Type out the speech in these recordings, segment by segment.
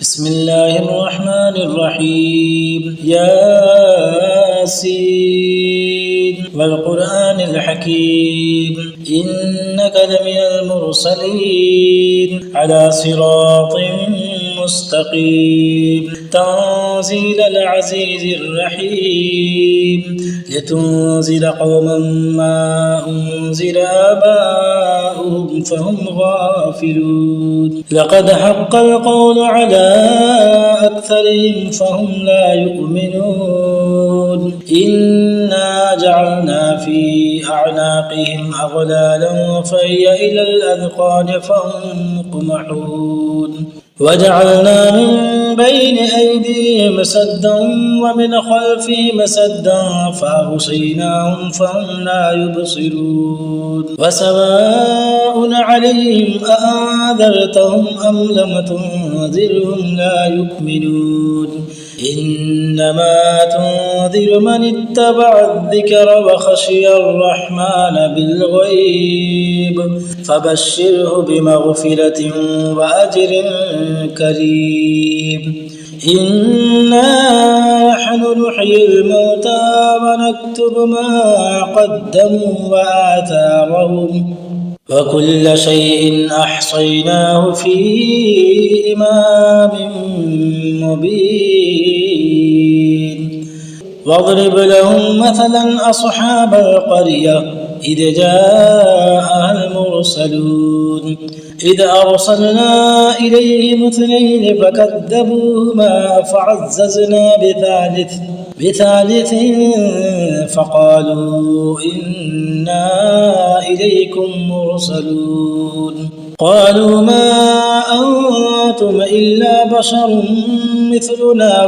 بسم الله الرحمن الرحيم ياسين والقرآن الحكيم إنك لمن المرسلين على صراط مستقيم تنزيل العزيز الرحيم لتنزل قوما ما أنزل آباؤهم فهم غافلون لقد حق القول على أكثرهم فهم لا يؤمنون إنا جعلنا في أعناقهم أغلالا فهي إلى الأذقان فهم مقمحون وجعلنا من بين أيديهم سدا ومن خلفهم سدا فأغشيناهم فهم لا يبصرون وسواء عليهم أأنذرتهم أم لم تنذرهم لا يؤمنون إنما تنذر من اتبع الذكر وخشي الرحمن بالغيب فبشره بمغفرة وأجر كريم إنا نحن نحيي الموتى ونكتب ما قدموا وآثارهم وكل شيء أحصيناه في إمام مبين واضرب لهم مثلا أصحاب القرية إذ جاءها المرسلون إذ أرسلنا إليهم اثنين فكذبوهما فعززنا بثالث فقالوا إنا إليكم مرسلون قالوا ما أنتم إلا بشر مثلنا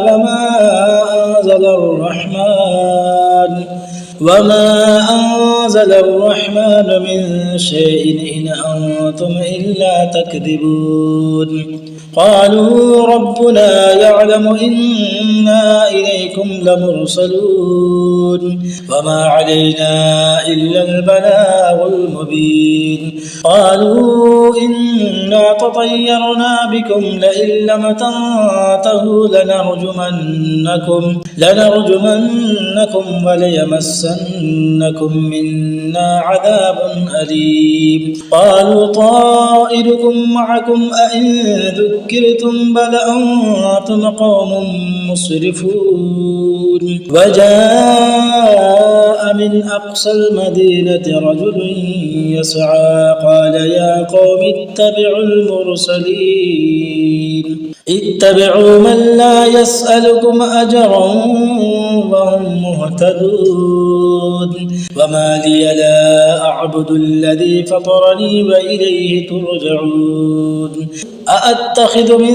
وما أنزل الرحمن من شيء إن أنتم إلا تكذبون قالوا ربنا يعلم إنا إليكم لمرسلون وما علينا إلا البلاغ المبين قالوا إنا تطيرنا بكم لئن لم تنتهوا لنرجمنكم وليمسنكم منا عذاب أليم قالوا طائركم معكم أئن ذكرتم بل أنتم قوم مسرفون وجاء من أقصى المدينة رجل يسعى قال يا قوم اتبعوا من لا يسألكم أجرا وهم مهتدون وما لي لا أعبد الذي فطرني وإليه ترجعون أأتخذ من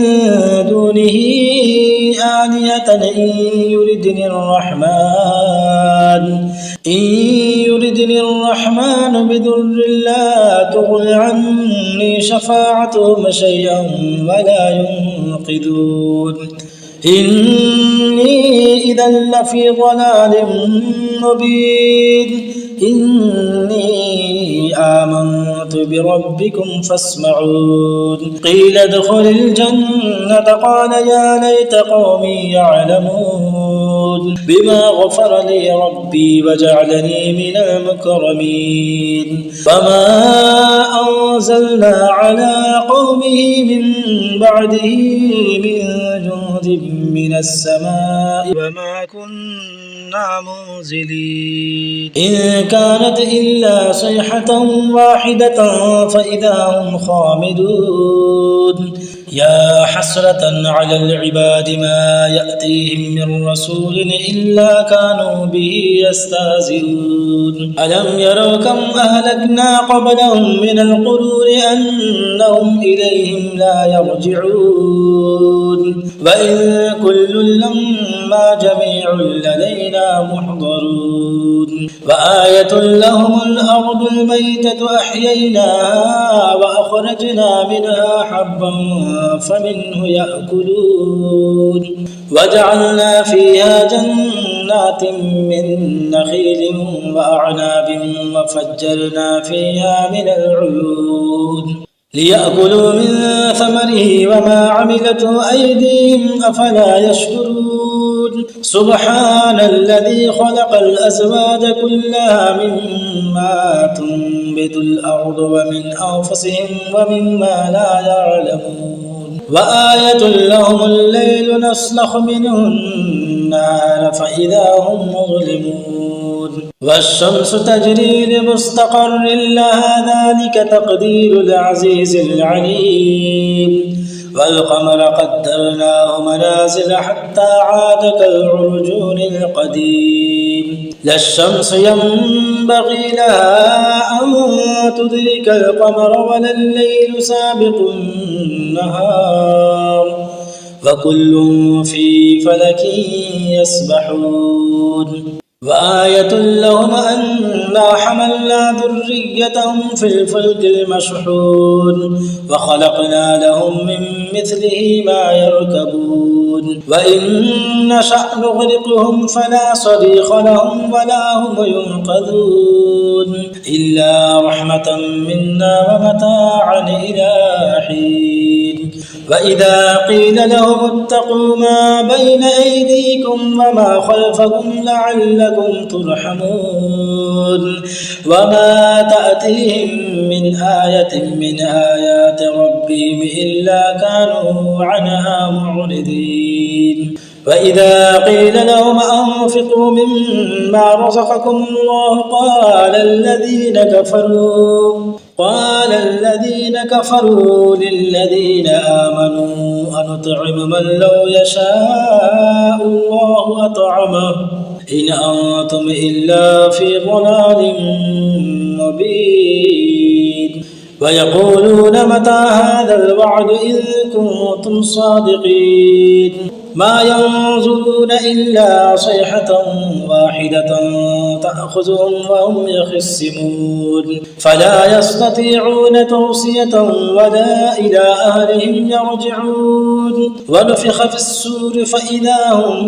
دونه آلهة إن يردني الرحمن بضر لا تغن عني شفاعتهم شيئا ولا ينقذون إني إذا لفي ضلال مبين إني آمنت بربكم فاسمعون قيل ادخل الجنة قال يا ليت قومي يعلمون بما غفر لي ربي وجعلني من المكرمين وما أنزلنا على قومه من بعده من جند من السماء وما كنا منزلين إن كانت إلا صيحة واحدة فإذا هم خامدون يا حسرة على العباد ما يأتيهم من رسول إلا كانوا به يستهزئون ألم يروا كم أهلكنا قبلهم من القرون أنهم إليهم لا يرجعون وإن كل لما جميع لدينا محضرون وآية لهم الأرض الميتة أحييناها وأخرجنا منها حبا فمنه يأكلون وجعلنا فيها جنات من نخيل وأعناب وفجرنا فيها من العيون ليأكلوا من ثمره وما عملته أيديهم أفلا يشكرون سبحان الذي خلق الأزواج كلها مما تنبت الأرض ومن أنفسهم ومما لا يعلمون وآية لهم الليل نسلخ منه النهار فإذا هم مظلمون والشمس تجري لمستقر لها ذلك تقدير العزيز العليم والقمر قدرناه منازل حتى عاد كالعرجون القديم لا الشمس ينبغي لها أن تدرك القمر ولا الليل سابق النهار وكل في فلك يسبحون وآية لهم أنا حملنا ذريتهم في الفلك المشحون وخلقنا لهم من مثله ما يركبون وإن نشأ نغرقهم فلا صريخ لهم ولا هم ينقذون إلا رحمة منا ومتاعا إلى حين وإذا قيل لهم اتقوا ما بين أيديكم وما خلفكم لعلكم ترحمون وما تأتيهم من آية من آيات ربهم إلا كانوا عنها معرضين وإذا قيل لهم أنفقوا مما رزقكم الله قال الذين كفروا للذين آمنوا أنطعم من لو يشاء الله أطعمه إن أنتم إلا في ضلال مبين ويقولون متى هذا الوعد إن كنتم صادقين ما ينظرون إلا صيحة واحدة تأخذهم وهم يخصمون فلا يستطيعون توصية ولا إلى أهلهم يرجعون ونفخ في السور فإذا هم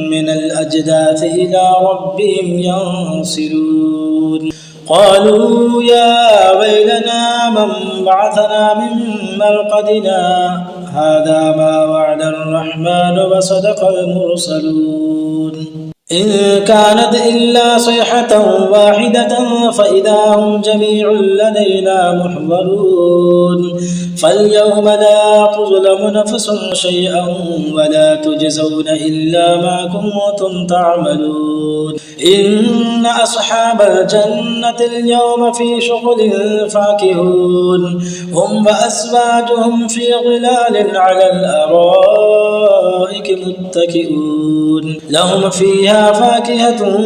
من الأجداث إلى ربهم ينسلون قالوا يا ويلنا من بعثنا من مرقدنا هذا ما وعد الرحمن وصدق المرسلون إن كانت إلا صيحة واحدة فإذا هم جميع لدينا محضرون فاليوم لا تظلم نفس شيئا ولا تجزون إلا ما كنتم تعملون إن أصحاب الجنة اليوم في شغل فاكهون هم وأزواجهم في ظلال على الأرائك متكئون لهم فيها فاكهة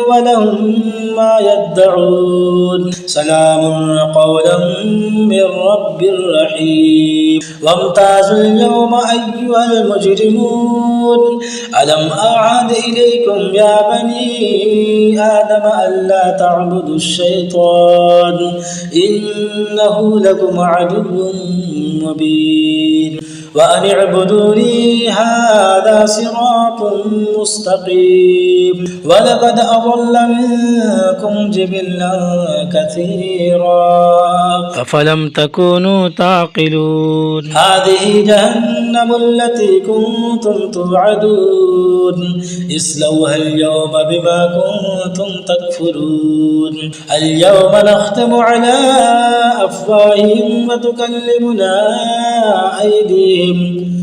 ولهم ما يدعون سلام قولا من رب رحيم وامتازوا اليوم أيها المجرمون ألم أعهد إليكم يا بني آدم ألا تعبدوا الشيطان إنه لكم عدو مبين وأن اعبدوني هذا صراط مستقيم ولقد أضل منكم جبلا كثيرا أفلم تكونوا تعقلون هذه جهنم التي كنتم توعدون اصلوها اليوم بما كنتم تكفرون اليوم نختم على أفواههم وتكلمنا أيديهم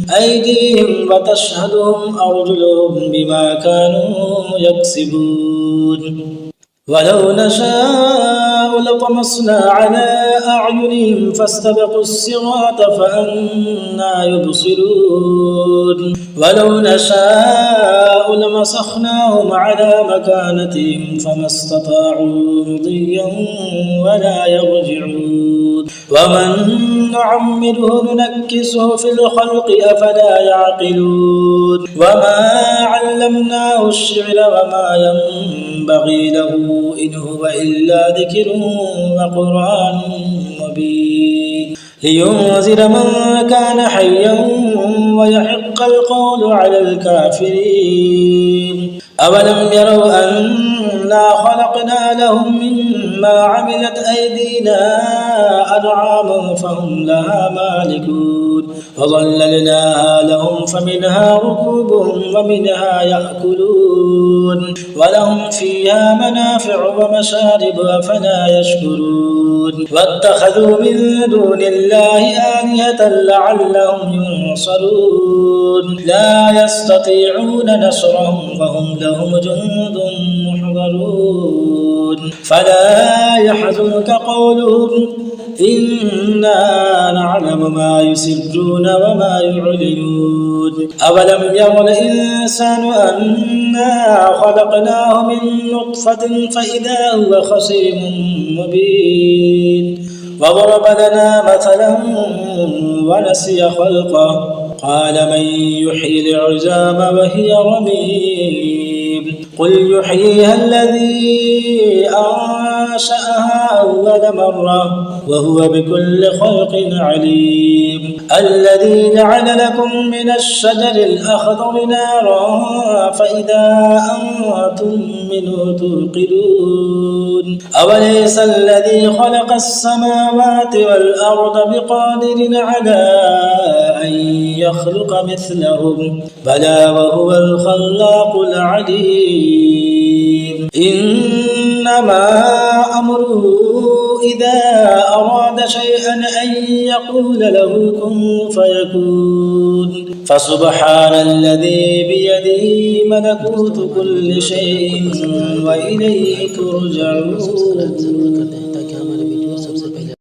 وتشهدهم أرجلهم بما كانوا يكسبون ولو نشاء لطمسنا على أعينهم فاستبقوا الصراط فأنى يبصرون ولو نشاء لمسخناهم على مكانتهم فما استطاعوا مضيا ولا يرجعون ومن نعمره ننكسه في الخلق أفلا يعقلون وما علمناه الشعر وما ينبغي له إن هو إلا ذكر وقرآن مبين لينذر من كان حيا ويحق القول على الكافرين أولم يروا أنا خلقنا لهم ما عملت أيدينا أنعاما فهم لها مالكون وظللناها لهم فمنها ركوبهم ومنها يأكلون ولهم فيها منافع ومشارب أفلا يشكرون واتخذوا من دون الله آلهة لعلهم ينصرون لا يستطيعون نصرهم وهم لهم جند محضرون فلا يحزنك قولهم إنا نعلم ما يسرون وما يعلنون أولم ير الإنسان أنا خلقناه من نطفة فإذا هو خصيم مبين وضرب لنا مثلا ونسي خلقه قال من يحيي العظام وهي رميم قل يحييها الذي أنشأها أول مرة وهو بكل خلق عليم الذي جعل لكم من الشجر الأخضر نارا فإذا أنتم منه توقدون أوليس الذي خلق السماوات والأرض بقادر على أن يخلق مثلهم بلى وهو الخلاق العليم إنما أمره إذا أراد شيئا أن يقول له كن فيكون فسبحان الذي بيده ملكوت كل شيء وإليه ترجعون.